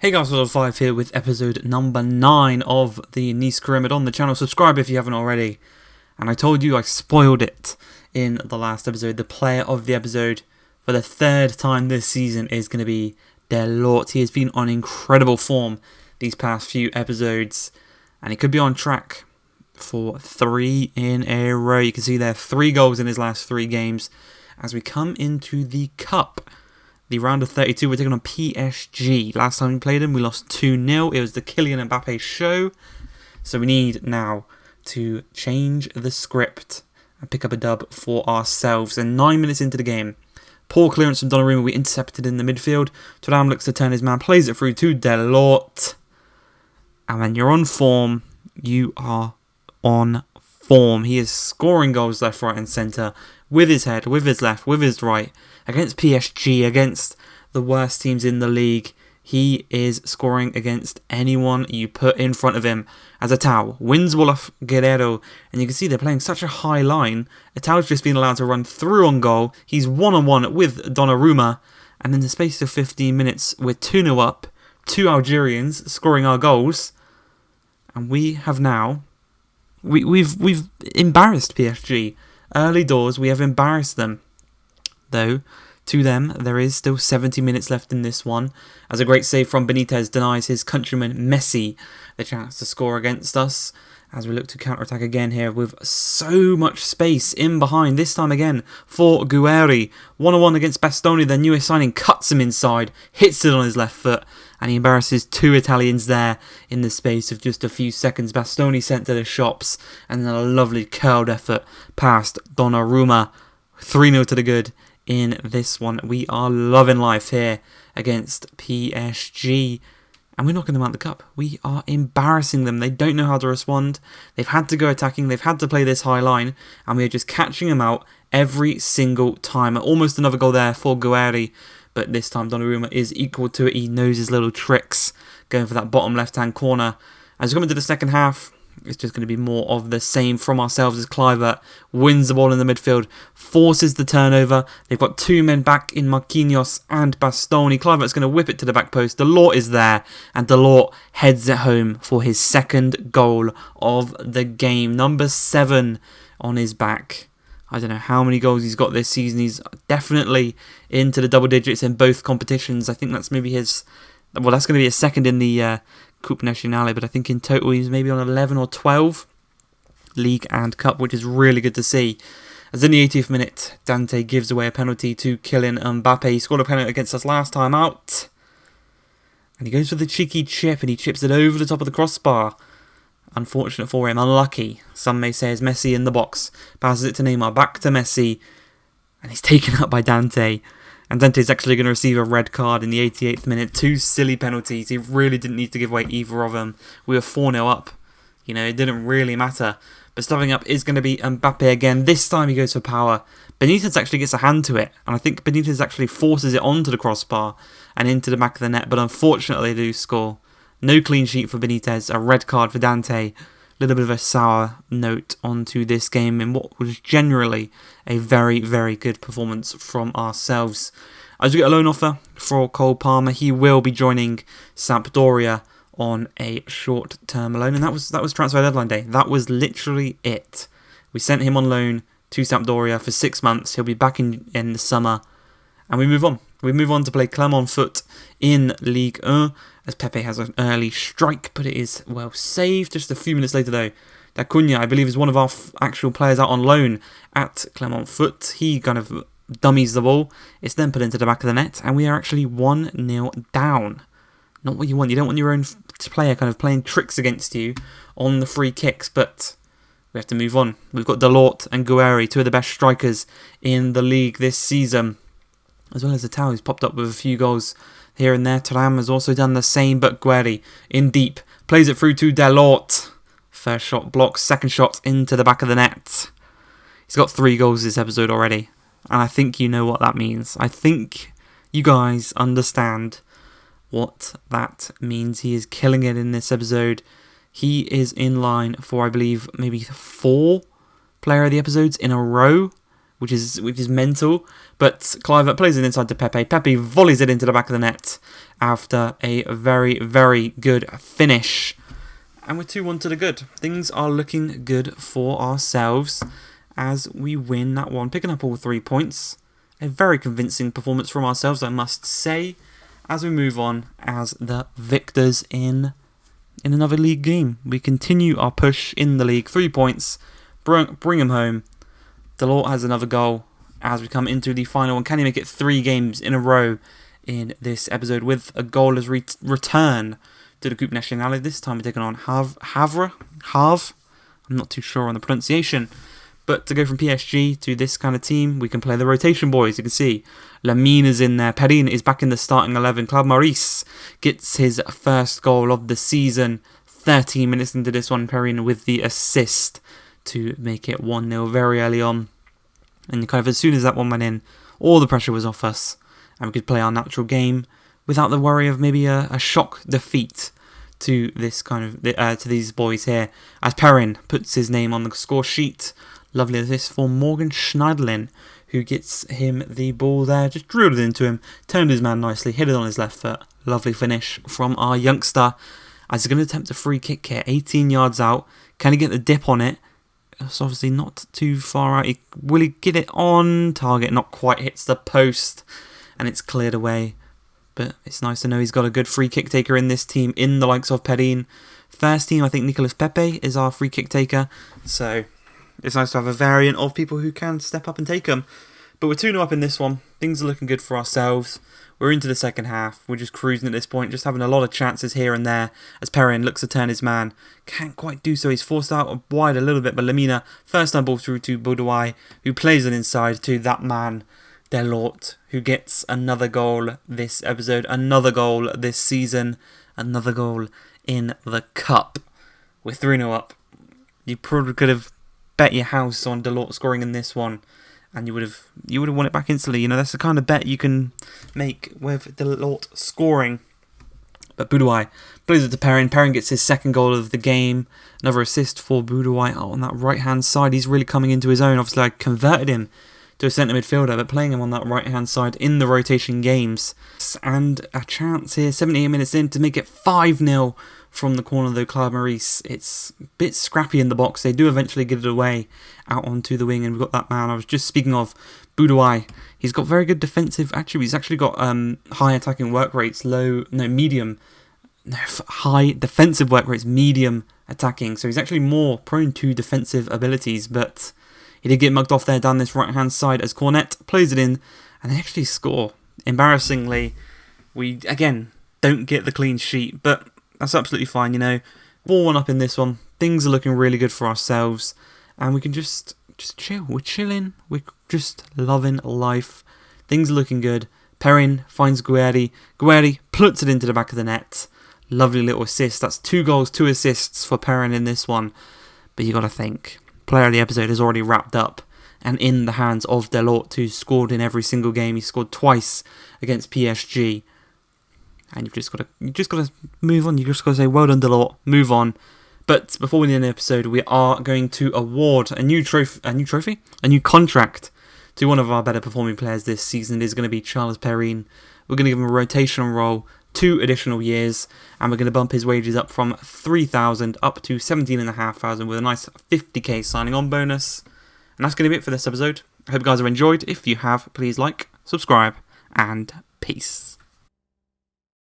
Hey guys, Five here with episode number 9 of the Nice Pyramid on the channel. Subscribe if you haven't already. And I told you I spoiled it in the last episode. The player of the episode for the third time this season is going to be Delort. He has been on incredible form these past few episodes. And he could be on track for 3 in a row. You can see there 3 goals in his last 3 games. As we come into the Cup. The round of 32, we're taking on PSG. Last time we played him, we lost 2-0. It was the Kylian Mbappe show. So we need now to change the script and pick up a dub for ourselves. And 9 minutes into the game, poor clearance from Donnarumma. We intercepted in the midfield. Thuram looks to turn his man, plays it through to Delort. And when you're on form, you are on form. He is scoring goals left, right and centre. With his head, with his left, with his right. Against PSG, against the worst teams in the league, he is scoring against anyone you put in front of him. As Atau wins the ball off Guerrero, and you can see they're playing such a high line. Atau's just been allowed to run through on goal. He's one-on-one with Donnarumma, and in the space of 15 minutes, we're 2-0 up. 2 Algerians scoring our goals, and we have now we've embarrassed PSG. Early doors, we have embarrassed them. Though, to them, there is still 70 minutes left in this one, as a great save from Benitez denies his countryman MESSI the chance to score against us, as we look to counter-attack again here with so much space in behind, this time again for Guerri. 1-on-1 against Bastoni, their newest signing, cuts him inside, hits it on his left foot, and he embarrasses 2 Italians there in the space of just a few seconds. Bastoni sent to the shops, and then a lovely curled effort past Donnarumma. 3-0 to the good. In this one, we are loving life here against PSG, and we're knocking them out of the cup. We are embarrassing them. They don't know how to respond. They've had to go attacking. They've had to play this high line, and we are just catching them out every single time. Almost another goal there for Guerri, but this time Donnarumma is equal to it. He knows his little tricks, going for that bottom left-hand corner. As we come into the second half, it's just going to be more of the same from ourselves as Kluivert wins the ball in the midfield, forces the turnover. They've got 2 men back in Marquinhos and Bastoni. Kluivert's going to whip it to the back post. Delort is there, and Delort heads it home for his second goal of the game. Number 7 on his back. I don't know how many goals he's got this season. He's definitely into the double digits in both competitions. I think that's maybe his... Well, that's going to be his second in the... Coupe Nationale, but I think in total he's maybe on 11 or 12 League and Cup, which is really good to see. As in the 80th minute, Dante gives away a penalty to Kylian Mbappe. He scored a penalty against us last time out, and he goes for the cheeky chip, and he chips it over the top of the crossbar. Unfortunate for him, unlucky. Some may say, as Messi in the box, passes it to Neymar, back to Messi, and he's taken up by Dante. And Dante's actually going to receive a red card in the 88th minute. 2 silly penalties. He really didn't need to give away either of them. We were 4-0 up. You know, it didn't really matter. But stepping up is going to be Mbappe again. This time he goes for power. Benitez actually gets a hand to it. And I think Benitez actually forces it onto the crossbar and into the back of the net. But unfortunately they do score. No clean sheet for Benitez. A red card for Dante. Little bit of a sour note onto this game in what was generally a very, very good performance from ourselves. As we get a loan offer for Cole Palmer, he will be joining Sampdoria on a short-term loan, and that was transfer deadline day. That was literally it. We sent him on loan to Sampdoria for 6 months. He'll be back in the summer, and we move on. We move on to play Clermont Foot in Ligue 1, as Pepe has an early strike, but it is well saved. Just a few minutes later, though, Dacuña, I believe, is one of our actual players out on loan at Clermont Foot. He kind of dummies the ball. It's then put into the back of the net, and we are actually 1-0 down. Not what you want. You don't want your own player kind of playing tricks against you on the free kicks, but we have to move on. We've got Delort and Guerri, 2 of the best strikers in the league this season, as well as Atau, who's popped up with a few goals here and there. Thuram has also done the same, but Guerri in deep plays it through to Delort. First shot blocks, second shot into the back of the net. He's got 3 goals this episode already, and I think you know what that means. I think you guys understand what that means. He is killing it in this episode. He is in line for, I believe, maybe 4 player of the episodes in a row, which is mental. But Kluivert plays it inside to Pepe. Pepe volleys it into the back of the net after a very, very good finish. And we're 2-1 to the good. Things are looking good for ourselves as we win that one, picking up all 3 points. A very convincing performance from ourselves, I must say, as we move on as the victors in another league game. We continue our push in the league. 3 points, bring them home. Delort has another goal as we come into the final one. Can he make it 3 games in a row in this episode with a goalless return to the Coupe Nationale? This time we're taking on Havre. I'm not too sure on the pronunciation. But to go from PSG to this kind of team, we can play the rotation boys. You can see Lamine is in there. Perrin is back in the starting 11. Claude Maurice gets his first goal of the season. 13 minutes into this one, Perrin with the assist to make it 1-0 very early on. And kind of as soon as that one went in, all the pressure was off us. And we could play our natural game without the worry of maybe a shock defeat to this kind of to these boys here. As Perrin puts his name on the score sheet. Lovely assist for Morgan Schneiderlin, who gets him the ball there, just drilled it into him, turned his man nicely, hit it on his left foot. Lovely finish from our youngster. As he's going to attempt a free kick here, 18 yards out. Can he get the dip on it? It's obviously not too far out. Will he get it on target? Not quite, hits the post, and it's cleared away. But it's nice to know he's got a good free kick taker in this team, in the likes of Perrin. First team, I think Nicolas Pepe is our free kick taker, so it's nice to have a variant of people who can step up and take them. But we're 2-0 up in this one. Things are looking good for ourselves. We're into the second half. We're just cruising at this point, just having a lot of chances here and there as Perrin looks to turn his man. Can't quite do so. He's forced out wide a little bit, but Lamina first time ball through to Boudouai, who plays it inside to that man, Delort, who gets another goal this episode, another goal this season, another goal in the cup. We're 3-0 up. You probably could have bet your house on Delort scoring in this one, and you would have won it back instantly. You know, that's the kind of bet you can make with Delort scoring. But Boudouai plays it to Perrin. Perrin gets his second goal of the game. Another assist for Boudouai on that right-hand side. He's really coming into his own. Obviously, I converted him to a centre midfielder, but playing him on that right-hand side in the rotation games. And a chance here, 78 minutes in, to make it 5-0 from the corner, though. Claude Maurice, it's a bit scrappy in the box. They do eventually get it away out onto the wing, and we've got that man I was just speaking of, Boudouai. He's got very good defensive attributes. He's actually got high attacking work rates, high defensive work rates, medium attacking. So he's actually more prone to defensive abilities, but he did get mugged off there down this right-hand side as Cornet plays it in, and they actually score. Embarrassingly, we, again, don't get the clean sheet, but that's absolutely fine, you know. 4-1 up in this one. Things are looking really good for ourselves, and we can just chill. We're chilling. We're just loving life. Things are looking good. Perrin finds Guerri. Guerri puts it into the back of the net. Lovely little assist. That's 2 goals, 2 assists for Perrin in this one. But you got to think, player of the episode is already wrapped up and in the hands of Delort, who scored in every single game. He scored twice against PSG. And you've just got to move on. You've just got to say, well done, Delort. Move on. But before we end the episode, we are going to award a new contract to one of our better performing players this season. It is going to be Charles Perrin. We're going to give him a rotational role, 2 additional years, and we're going to bump his wages up from 3,000 up to 17,500 with a nice 50k signing on bonus. And that's going to be it for this episode. I hope you guys have enjoyed. If you have, please like, subscribe, and peace.